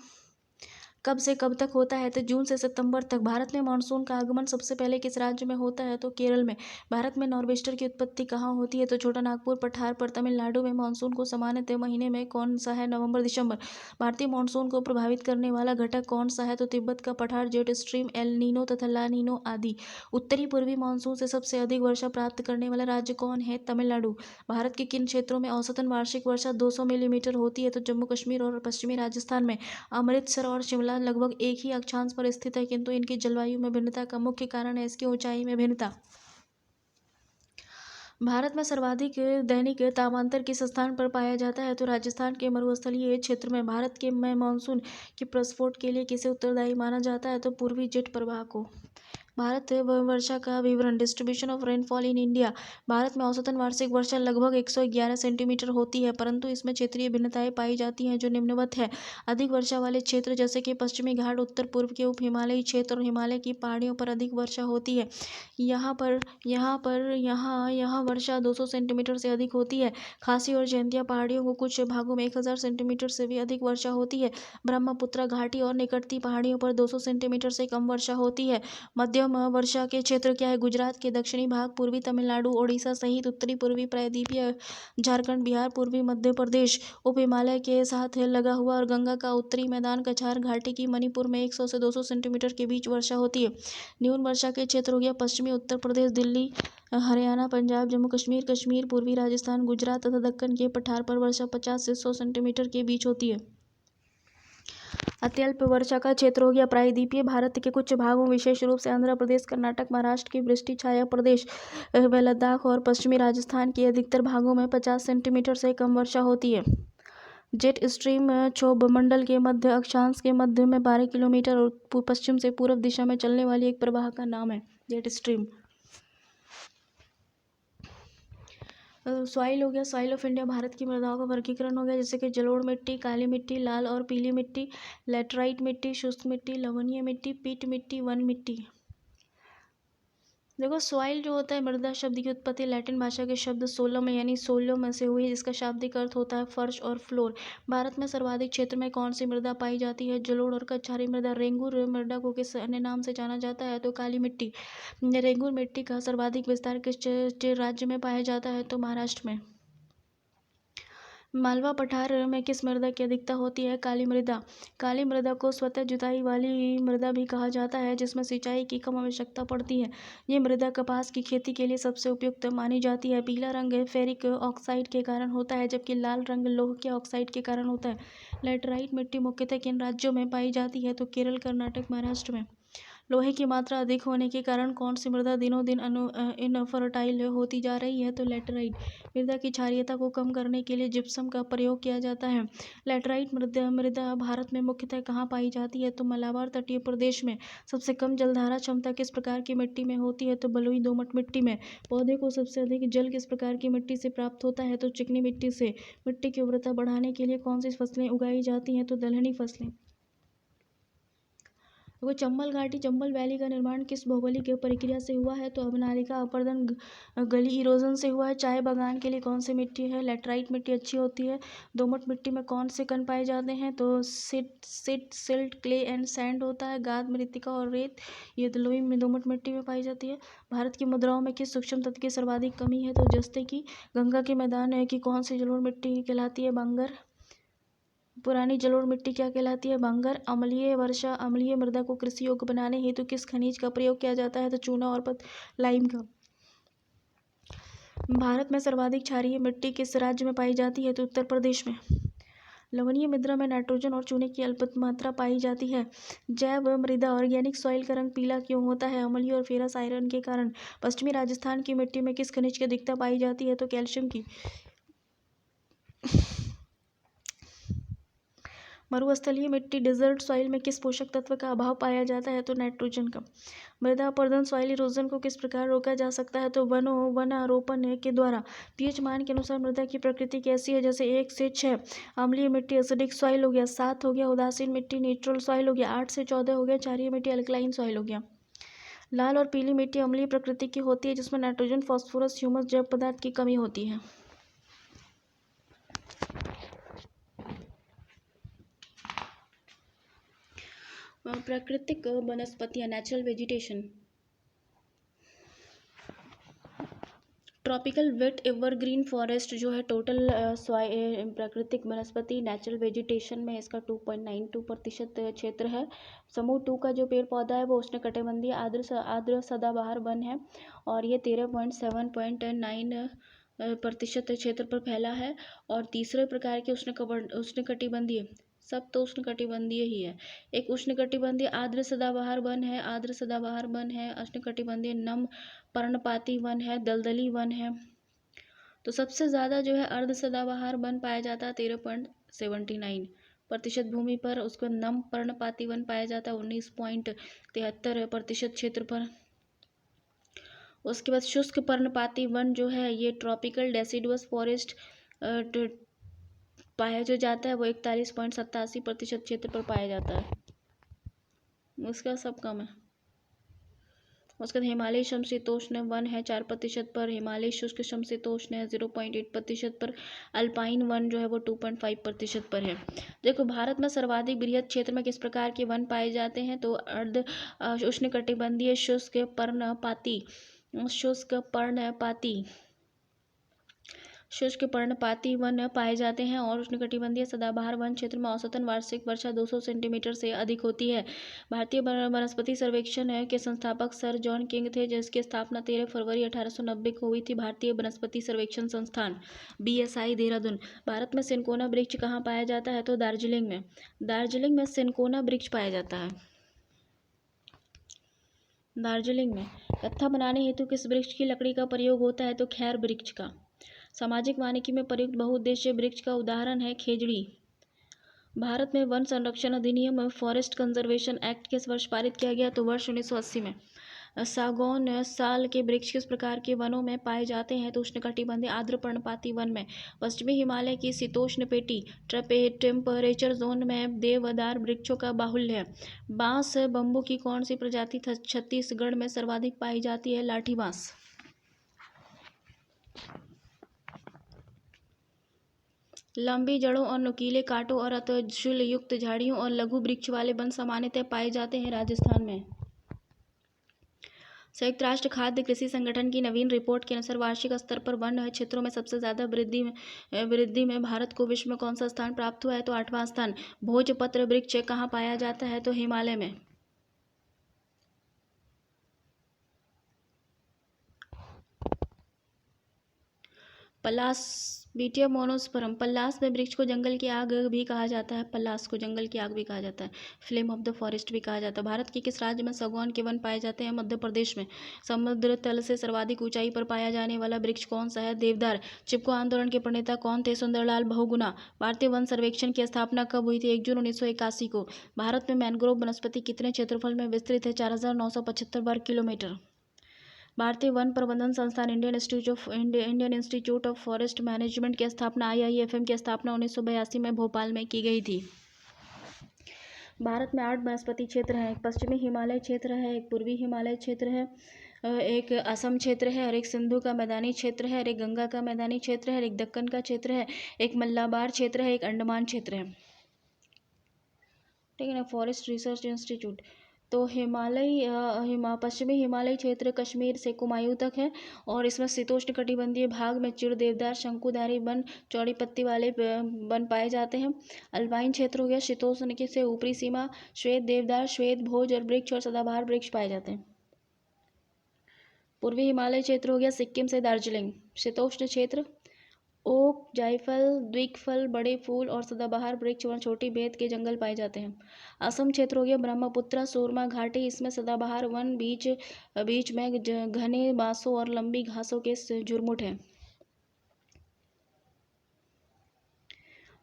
कब से कब तक होता है? तो जून से सितंबर तक। भारत में मानसून का आगमन सबसे पहले किस राज्य में होता है? तो केरल में। भारत में नॉर्वेस्टर की उत्पत्ति कहाँ होती है? तो छोटा नागपुर पठार पर। तमिलनाडु में मानसून को सामान्यतः महीने में कौन सा है? नवंबर दिसंबर। भारतीय मानसून को प्रभावित करने वाला घटक कौन सा है? तो तिब्बत का पठार, जेट स्ट्रीम, एल नीनो तथा ला नीनो आदि। उत्तरी पूर्वी मानसून से सबसे अधिक वर्षा प्राप्त करने वाला राज्य कौन है? तमिलनाडु। भारत के किन क्षेत्रों में औसतन वार्षिक वर्षा 200 मिलीमीटर होती है? तो जम्मू कश्मीर और पश्चिमी राजस्थान में। अमृतसर और शिमला लगभग एक ही अक्षांश पर स्थित है, किंतु इनकी जलवायु में भिन्नता का मुख्य कारण है इसकी ऊंचाई में भिन्नता। भारत में सर्वाधिक दैनिक तापांतर किस स्थान पर पाया जाता है? तो राजस्थान के मरुस्थलीय क्षेत्र में। भारत के में मानसून के प्रस्फोट के लिए किसे उत्तरदायी माना जाता है? तो पूर्वी जेट प्रवाह को। भारत वर्षा का विवरण। Distribution of rainfall in India. Bharat में औसतन वार्षिक वर्षा लगभग 111 सेंटीमीटर होती है, परंतु इसमें क्षेत्रीय भिन्नताएं पाई जाती हैं जो निम्नवत है। अधिक वर्षा वाले क्षेत्र जैसे कि पश्चिमी घाट, उत्तर पूर्व के उप हिमालयी क्षेत्र और हिमालय की पहाड़ियों पर अधिक वर्षा होती है। यहाँ वर्षा 200 सेंटीमीटर से अधिक होती है। खासी और जयंतिया पहाड़ियों को कुछ भागों में 1000 सेंटीमीटर से भी अधिक वर्षा होती है। ब्रह्मपुत्रा घाटी और निकटती पहाड़ियों पर 200 सेंटीमीटर से कम वर्षा होती है। मध्यम वर्षा के क्षेत्र क्या है? गुजरात के दक्षिणी भाग, पूर्वी तमिलनाडु, ओडिशा सहित उत्तरी पूर्वी प्रायद्वीपीय झारखंड, बिहार, पूर्वी मध्य प्रदेश, उप हिमालय के साथ लगा हुआ और गंगा का उत्तरी मैदान, कछार घाटी की मणिपुर में 100 से 200 सेंटीमीटर के बीच वर्षा होती है। न्यून वर्षा के क्षेत्र हो गया पश्चिमी उत्तर प्रदेश, दिल्ली, हरियाणा, पंजाब, जम्मू कश्मीर, कश्मीर, पूर्वी राजस्थान, गुजरात तथा दक्कन के पठार पर वर्षा 50 से 100 सेंटीमीटर के बीच होती है। अत्यल्प वर्षा का क्षेत्र हो गया प्रायद्वीपीय भारत के कुछ भागों, विशेष रूप से आंध्र प्रदेश, कर्नाटक, महाराष्ट्र की वृष्टि छाया प्रदेश व लद्दाख और पश्चिमी राजस्थान के अधिकतर भागों में 50 सेंटीमीटर से कम वर्षा होती है। जेट स्ट्रीम क्षोभमंडल के मध्य अक्षांश के मध्य में 12 किलोमीटर और पश्चिम से पूर्व दिशा में चलने वाली एक प्रवाह का नाम है जेट स्ट्रीम। सॉइल हो गया। सॉइल ऑफ इंडिया भारत की मृदाओं का वर्गीकरण हो गया, जैसे कि जलोढ़ मिट्टी, काली मिट्टी, लाल और पीली मिट्टी, लैटराइट मिट्टी, शुष्क मिट्टी, लवणीय मिट्टी, पीट मिट्टी, वन मिट्टी। देखो, सॉइल जो होता है, मृदा शब्द की उत्पत्ति लैटिन भाषा के शब्द सोलम यानी सोलो से हुई है, जिसका शाब्दिक अर्थ होता है फर्श और फ्लोर। भारत में सर्वाधिक क्षेत्र में कौन सी मृदा पाई जाती है? जलोढ़ और कछारी मृदा। रेंगुर मृदा को किस अन्य नाम से जाना जाता है? तो काली मिट्टी। रेंगुर मिट्टी का सर्वाधिक विस्तार किस राज्य में पाया जाता है? तो महाराष्ट्र में। मालवा पठार में किस मृदा की अधिकता होती है? काली मृदा। काली मृदा को स्वतः जुताई वाली मृदा भी कहा जाता है, जिसमें सिंचाई की कम आवश्यकता पड़ती है। ये मृदा कपास की खेती के लिए सबसे उपयुक्त मानी जाती है। पीला रंग फेरिक ऑक्साइड के कारण होता है, जबकि लाल रंग लौह के ऑक्साइड के कारण होता है। लैटराइट मिट्टी मुख्यतः किन राज्यों में पाई जाती है? तो केरल, कर्नाटक, महाराष्ट्र में। लोहे की मात्रा अधिक होने के कारण कौन सी मृदा दिनों दिन इनफर्टाइल होती जा रही है? तो लैटराइट। मृदा की क्षारीयता को कम करने के लिए जिप्सम का प्रयोग किया जाता है। लैटराइट मृदा भारत में मुख्यतः कहाँ पाई जाती है? तो मलाबार तटीय प्रदेश में। सबसे कम जलधारा क्षमता किस प्रकार की मिट्टी में होती है? तो बलुई दोमट मिट्टी में। पौधे को सबसे अधिक जल किस प्रकार की मिट्टी से प्राप्त होता है? तो चिकनी मिट्टी से। मिट्टी की उर्वरता बढ़ाने के लिए कौन सी फसलें उगाई जाती हैं? तो दलहनी फसलें। वो चंबल घाटी, चंबल वैली का निर्माण किस भौगोलिक प्रक्रिया से हुआ है? तो अवनालिका अपरदन गली इरोजन से हुआ है। चाय बागान के लिए कौन सी मिट्टी है? लैटराइट मिट्टी अच्छी होती है। दोमट मिट्टी में कौन से कण पाए जाते हैं? तो सिल्ट, क्ले एंड सैंड होता है। गाद, मृत्तिका और रेत, ये लोई में दोमट मिट्टी में पाई जाती है। भारत की मुद्राओं में किस सूक्ष्म तत्व की सर्वाधिक कमी है? तो जस्ते की। गंगा के मैदान है कि कौन सी जलोढ़ मिट्टी कहलाती है? बांगर। पुरानी जलोढ़ मिट्टी क्या कहलाती है? बांगर। अम्लीय वर्षा अम्लीय मृदा को कृषि योग्य बनाने हेतु किस खनिज का प्रयोग किया जाता है? तो चूना और लाइम का। भारत में सर्वाधिक क्षारीय मिट्टी किस राज्य में पाई जाती है? तो उत्तर प्रदेश में। लवणीय मृदा में नाइट्रोजन और चूने की अल्प मात्रा पाई जाती है। जैव मृदा ऑर्गेनिक सॉइल का रंग पीला क्यों होता है? अम्लीय और फेरस आयरन के कारण। पश्चिमी राजस्थान की मिट्टी में किस खनिज की अधिकता पाई जाती है? तो कैल्शियम की। मरुस्थलीय मिट्टी डेजर्ट सॉइल में किस पोषक तत्व का अभाव पाया जाता है? तो नाइट्रोजन का। मृदा अपरदन सॉइल इरोजन को किस प्रकार रोका जा सकता है? तो वनारोपण के द्वारा। पीएच मान के अनुसार मृदा की प्रकृति कैसी है? जैसे 1 से 6। अम्लीय मिट्टी एसिडिक सॉइल हो गया। 7 हो गया उदासीन मिट्टी न्यूट्रल सॉइल हो गया। 8 से 14 हो गया क्षारीय मिट्टी अल्कलाइन सॉइल हो गया। लाल और पीली मिट्टी अम्लीय प्रकृति की होती है, जिसमें नाइट्रोजन, फास्फोरस, ह्यूमस जैव पदार्थ की कमी होती है। प्राकृतिक वनस्पतियाँ, natural vegetation. Tropical wet evergreen forest जो है टोटल प्राकृतिक वनस्पति नेचुरल वेजिटेशन में इसका 2.92% क्षेत्र है। समूह 2 का जो पेड़ पौधा है वो उष्णकटिबंधीय आर्द्र सदाबहार वन है और ये 13.9% क्षेत्र पर फैला है। और तीसरे प्रकार के उष्णकटिबंधीय, सब तो उष्णकटिबंधीय ही है। एक उष्णकटिबंधीय आर्द्र सदाबहार वन है, उष्णकटिबंधीय नम पर्णपाती वन है, दलदली वन है। तो सबसे ज़्यादा जो है अर्ध सदाबहार वन पाया जाता है 13.79% भूमि पर। उसके बाद नम पर्णपाती वन पाया जाता है 19.73% क्षेत्र पर। उसके बाद शुष्क पर्णपाती वन जो है ये ट्रॉपिकल डेसिडुअस फॉरेस्ट पाया जो जाता है वो 41.87% क्षेत्र पर पाया जाता है। उसका सब कम है। उसके बाद हिमालयी समशीतोष्ण वन है 4% पर। हिमालयी शुष्क समशीतोष्ण है 0.8% पर। अल्पाइन वन जो है वो 2.5% पर है। देखो भारत में सर्वाधिक बृहद क्षेत्र में किस प्रकार के वन पाए जाते हैं, तो अर्ध उष्णकटिबंधीय शुष्क पर्णपाती वन पाए जाते हैं और उष्णकटिबंधीय सदाबहार वन क्षेत्र में औसतन वार्षिक वर्षा 200 सेंटीमीटर से अधिक होती है। भारतीय वनस्पति सर्वेक्षण के संस्थापक सर जॉन किंग थे, जिसकी स्थापना 13 फरवरी 1890 को हुई थी। भारतीय वनस्पति सर्वेक्षण संस्थान BSI देहरादून। भारत में सिनकोना वृक्ष कहाँ पाया जाता है, तो दार्जिलिंग में। दार्जिलिंग में सिनकोना वृक्ष पाया जाता है, दार्जिलिंग में। कत्था बनाने हेतु किस वृक्ष की लकड़ी का प्रयोग होता है, तो खैर वृक्ष का। सामाजिक वानिकी में प्रयुक्त बहुउद्देशीय वृक्ष का उदाहरण है खेजड़ी। भारत में वन संरक्षण अधिनियम फॉरेस्ट कंजर्वेशन एक्ट किस वर्ष पारित किया गया, तो वर्ष 1980 में। सागौन साल के वृक्ष किस प्रकार के वनों में पाए जाते हैं, तो उष्णकटिबंधीय आर्द्र पर्णपाती वन में। पश्चिमी हिमालय की शीतोष्ण पेटी टेम्परेचर जोन में देवदार वृक्षों का बाहुल्य है। बांस बम्बू की कौन सी प्रजाति छत्तीसगढ़ में सर्वाधिक पाई जाती है, लाठी बांस। लंबी जड़ों और नुकीले कांटों और अतशूल युक्त झाड़ियों और लघु वृक्ष वाले वन सामान्यतः पाए जाते हैं राजस्थान में। संयुक्त राष्ट्र खाद्य कृषि संगठन की नवीन रिपोर्ट के अनुसार वार्षिक स्तर पर वन क्षेत्रों में सबसे ज़्यादा वृद्धि में भारत को विश्व में कौन सा स्थान प्राप्त हुआ है, तो 8वां स्थान। भोजपत्र वृक्ष कहाँ पाया जाता है, तो हिमालय में। पलास बीटिया मोनोस्पर्म। पल्लास में वृक्ष को जंगल की आग भी कहा जाता है, पल्लास को जंगल की आग भी कहा जाता है, फ्लेम ऑफ द फॉरेस्ट भी कहा जाता है। भारत के किस राज्य में सागौन के वन पाए जाते हैं, मध्य प्रदेश में। समुद्र तल से सर्वाधिक ऊंचाई पर पाया जाने वाला वृक्ष कौन सा है, देवदार। चिपको आंदोलन के प्रणेता कौन थे, सुंदरलाल बहुगुणा। भारतीय वन सर्वेक्षण की स्थापना कब हुई थी, 1 जून 1981 को। भारत में मैंग्रोव वनस्पति कितने क्षेत्रफल में विस्तृत है, 4975 वर्ग किलोमीटर। भारतीय वन प्रबंधन संस्थान Indian institute of forest management की स्थापना IIFM की स्थापना 1982 में भोपाल में की गई थी। भारत में 8 वनस्पति क्षेत्र हैं। एक पश्चिमी हिमालय क्षेत्र है, एक पूर्वी हिमालय क्षेत्र है, एक असम क्षेत्र है, और एक सिंधु का मैदानी क्षेत्र है, और एक गंगा का मैदानी क्षेत्र है, और एक दक्कन का क्षेत्र है, एक मलाबार क्षेत्र है, एक अंडमान क्षेत्र है। ठीक है ना। Forest research institute. तो पश्चिमी हिमालय क्षेत्र कश्मीर से कुमायूं तक है, और इसमें शीतोष्ण कटिबंधीय भाग में चिड़, देवदार, शंकुधारी वन, चौड़ी पत्ती वाले वन पाए जाते हैं। अल्पाइन क्षेत्र हो गया शीतोष्ण के से ऊपरी सीमा, श्वेत देवदार, श्वेत भोज और वृक्ष और सदाबहार वृक्ष पाए जाते हैं। पूर्वी हिमालय क्षेत्र हो गया सिक्किम से दार्जिलिंग। शीतोष्ण क्षेत्र ओक, जायफल, द्विकफल, बड़े फूल और सदाबहार वृक्ष व छोटी बेत के जंगल पाए जाते हैं। असम क्षेत्र हो गया ब्रह्मपुत्र, सूरमा घाटी, इसमें सदाबहार वन, बीच में घने बांसों और लंबी घासों के झुरमुट हैं।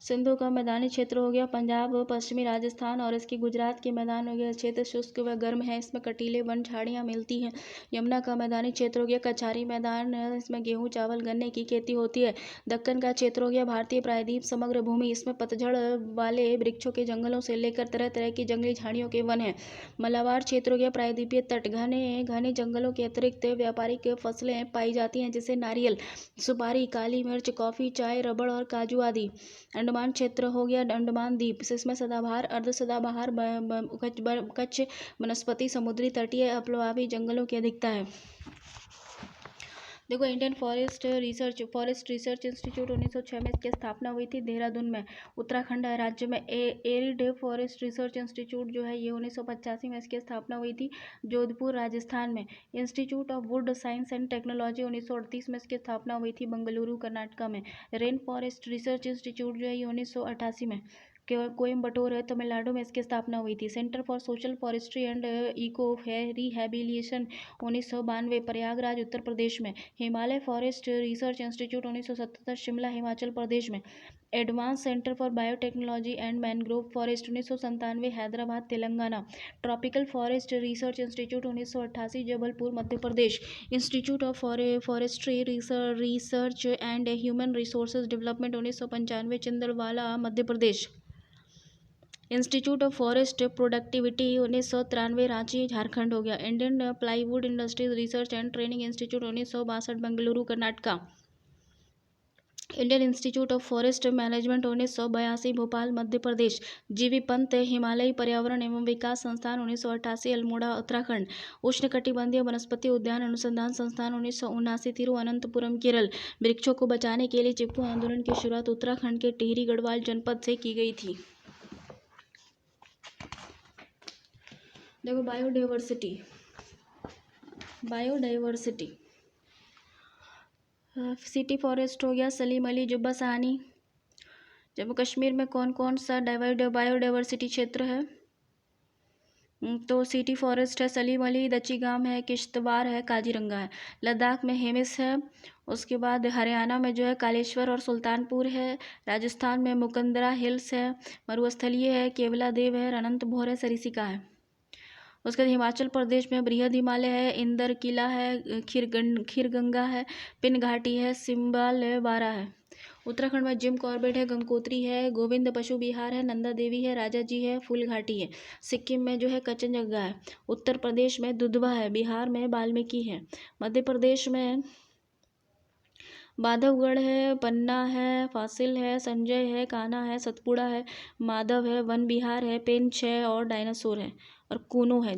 सिंधु का मैदानी क्षेत्र हो गया पंजाब, पश्चिमी राजस्थान और इसकी गुजरात के मैदान हो गया क्षेत्र शुष्क व गर्म है, इसमें कटीले वन झाड़ियाँ मिलती हैं। यमुना का मैदानी क्षेत्र हो गया कछारी मैदान, इसमें गेहूँ, चावल, गन्ने की खेती होती है। दक्कन का क्षेत्र हो गया भारतीय प्रायद्वीप समग्र भूमि, इसमें पतझड़ वाले वृक्षों के जंगलों से लेकर तरह तरह की जंगली झाड़ियों के वन हैं। मलाबार क्षेत्र हो गया प्रायद्वीपीय तट, घने जंगलों के अतिरिक्त व्यापारिक फसलें पाई जाती हैं, जैसे नारियल, सुपारी, काली मिर्च, कॉफ़ी, चाय, रबड़ और काजू आदि। अंडमान क्षेत्र हो गया अंडमान द्वीप, इसमें सदाबहार, अर्ध सदाबहार, कच्छ वनस्पति, समुद्री तटीय अपलवावी जंगलों की अधिकता है। देखो इंडियन फॉरेस्ट रिसर्च इंस्टीट्यूट 1906 में इसकी स्थापना हुई थी देहरादून में। उत्तराखंड राज्य में एरिड फॉरेस्ट रिसर्च इंस्टीट्यूट जो है ये 1985 में इसकी स्थापना हुई थी जोधपुर राजस्थान में। Institute of would science and technology 1938 में इसकी स्थापना हुई थी बंगलुरु कर्नाटका में। रेन फॉरेस्ट रिसर्च इंस्टीट्यूट जो है ये 1988 में। कोयम्बटूर है तमिलनाडु में इसकी स्थापना हुई थी। Centre for social forestry and eco rehabilitation 1992 Prayagraj Uttar Pradesh में। Himalaya forest research institute 1977 Shimla Himachal Pradesh में। Advance centre for biotechnology and mangrove forest 1997 Hyderabad Telangana. Tropical forest research institute 1988 Jabalpur Madhya Pradesh. Institute of forestry research and human resources development 1995 Chhindwara Madhya Pradesh. Institute of forest productivity 1993 Ranchi Jharkhand हो गया। Indian plywood industries research and training institute 1962 Bengaluru Karnataka. Indian institute of forest management 1982 Bhopal Madhya Pradesh. GV Pant हिमालयी पर्यावरण एवं विकास संस्थान 1988 अल्मोड़ा उत्तराखंड। उष्णकटिबंधीय वनस्पति उद्यान अनुसंधान संस्थान 1979 तिरुवनंतपुरम केरल। वृक्षों को बचाने के लिए चिपकू आंदोलन की शुरुआत उत्तराखंड के टिहरी गढ़वाल जनपद से की गई थी। देखो बायोडाइवर्सिटी सिटी फॉरेस्ट हो गया सलीम अली जुब्बा सहानी। जम्मू कश्मीर में कौन कौन सा बायोडाइवर्सिटी क्षेत्र है? तो सिटी फॉरेस्ट है सलीम अली, दचीगाम है, किश्तवाड़ है, काजीरंगा है। लद्दाख में हेमिस है। उसके बाद हरियाणा में जो है कालेश्वर और सुल्तानपुर है। राजस्थान में मुकंदरा हिल्स है, मरुस्थलीय है, केवला देव है, अनंतभौर है, सरिसिका है। उसके बाद हिमाचल प्रदेश में बृहद हिमालय है, इंदर किला है, खीरगंगा है, पिन घाटी है, सिम्बाल है, बारा है। उत्तराखंड में जिम कॉर्बेट है, गंगोत्री है, गोविंद पशु विहार है, नंदा देवी है, राजा जी है, फूल घाटी है। सिक्किम में जो है कचनजंगा है। उत्तर प्रदेश में दुधवा है। बिहार में वाल्मीकि है। मध्य प्रदेश में बांधवगढ़ है, पन्ना है, फासिल है, संजय है, कान्हा है, सतपुड़ा है, माधव है, वन विहार है, पेंच है और डायनासोर है और कूनो है।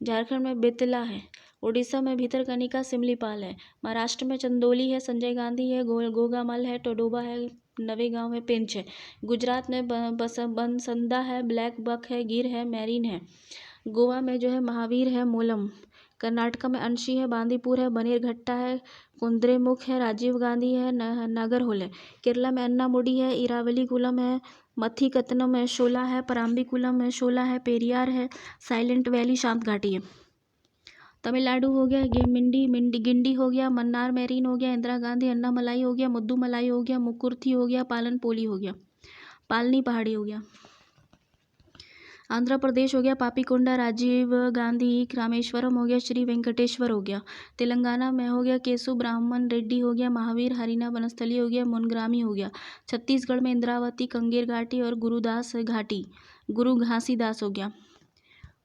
झारखंड में बेतला है। उड़ीसा में भीतरकनिका सिमलीपाल है। महाराष्ट्र में चंदौली है, संजय गांधी है, गोगामल है, टोडोबा है, नवेगांव है, पेंच है। गुजरात में बनसंदा है, ब्लैक बक है, गिर है, मैरीन है। गोवा में जो है महावीर है, मोलम। कर्नाटका में अंशी है, बांदीपुर है, बनेरघट्टा है, कुंद्रेमुख है, राजीव गांधी है, नागरहोल है। केरला में अन्नामुडी है, इरावलीकुलम है, मथीकतनम है, शोला है, पराम्बीकुलम है, शोला है, पेरियार है, साइलेंट वैली शांत घाटी है। तमिलनाडु हो गया गिंडी हो गया, मन्नार मैरीन हो गया, इंदिरा गांधी अन्नामलाई हो गया, मुद्दुमलाई हो गया, मुकुर्थी हो गया, पालनपोली हो गया, पालनी पहाड़ी हो गया। आंध्र प्रदेश हो गया पापीकोंडा, राजीव गांधी, रामेश्वरम हो गया, श्री वेंकटेश्वर हो गया। तेलंगाना में हो गया केसु ब्राह्मण रेड्डी हो गया, महावीर हरिना बनस्थली हो गया, मुनग्रामी हो गया। छत्तीसगढ़ में इंद्रावती, कंगेर घाटी और गुरु घासीदास हो गया।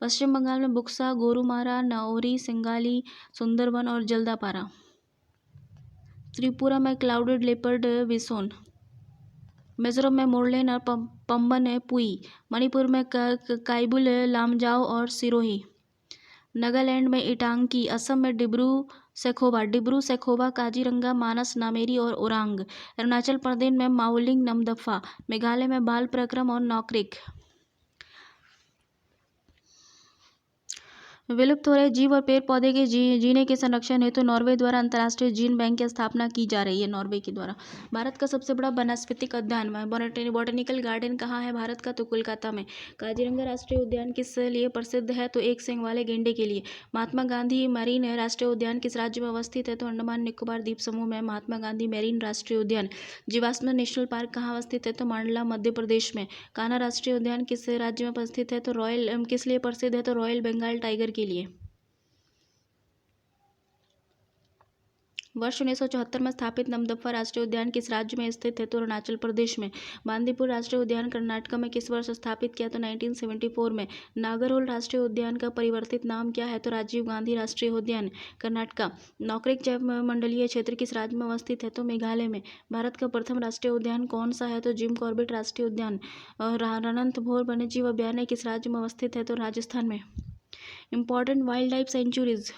पश्चिम बंगाल में बुक्सा, गोरुमारा, नाओरी, सिंगाली, सुंदरवन और जल्दापारा। त्रिपुरा में क्लाउडेड लेपर्ड विसोन। मिजोरम में मोरलेन और पंबन है, पुई। मणिपुर में काइबुल, लामजाओ और सिरोही। नागालैंड में इटांकी। असम में डिब्रू सेखोवा, काजीरंगा, मानस, नामेरी और ओरांग। अरुणाचल प्रदेश में माओलिंग, नमदफा। मेघालय में बाल प्रक्रम और नौक्रिक। विलुप्त हो रहे जीव और पेड़ पौधे के जीने के संरक्षण हेतु नॉर्वे द्वारा अंतर्राष्ट्रीय जीन बैंक की स्थापना की जा रही है। नॉर्वे के द्वारा। भारत का सबसे बड़ा वनस्पतिक उद्यान बॉटनिकल गार्डन कहाँ है भारत का? तो कोलकाता में। काजीरंगा राष्ट्रीय उद्यान किस लिए प्रसिद्ध है? तो एक सींग वाले गेंडे के लिए। महात्मा गांधी मैरीन राष्ट्रीय उद्यान किस राज्य में अवस्थित है? तो अंडमान निकोबार द्वीप समूह में महात्मा गांधी मैरीन राष्ट्रीय उद्यान। जीवाश्म नेशनल पार्क कहाँ अवस्थित है? तो मांडला मध्य प्रदेश में। कान्हा राष्ट्रीय उद्यान किस राज्य में अवस्थित है? तो किस लिए प्रसिद्ध है? तो रॉयल बंगाल टाइगर के लिए। वर्ष 1974 में स्थापित नमदफा राष्ट्रीय उद्यान किस राज्य में स्थित है? तो अरुणाचल प्रदेश में। बांदीपुर राष्ट्रीय उद्यान कर्नाटक में किस वर्ष स्थापित किया? तो 1974 में। नागरहोल राष्ट्रीय उद्यान का परिवर्तित नाम क्या है? तो राजीव गांधी राष्ट्रीय उद्यान कर्नाटक। नौक्रिक जैव मंडलीय क्षेत्र किस राज्य में अवस्थित है? तो मेघालय में। भारत का प्रथम राष्ट्रीय उद्यान कौन सा है? तो जिम कॉर्बेट राष्ट्रीय उद्यान। और अनंतभौर वन्यजीव अभयारण्य किस राज्य में अवस्थित है? तो राजस्थान में। Important wild life sanctuaries.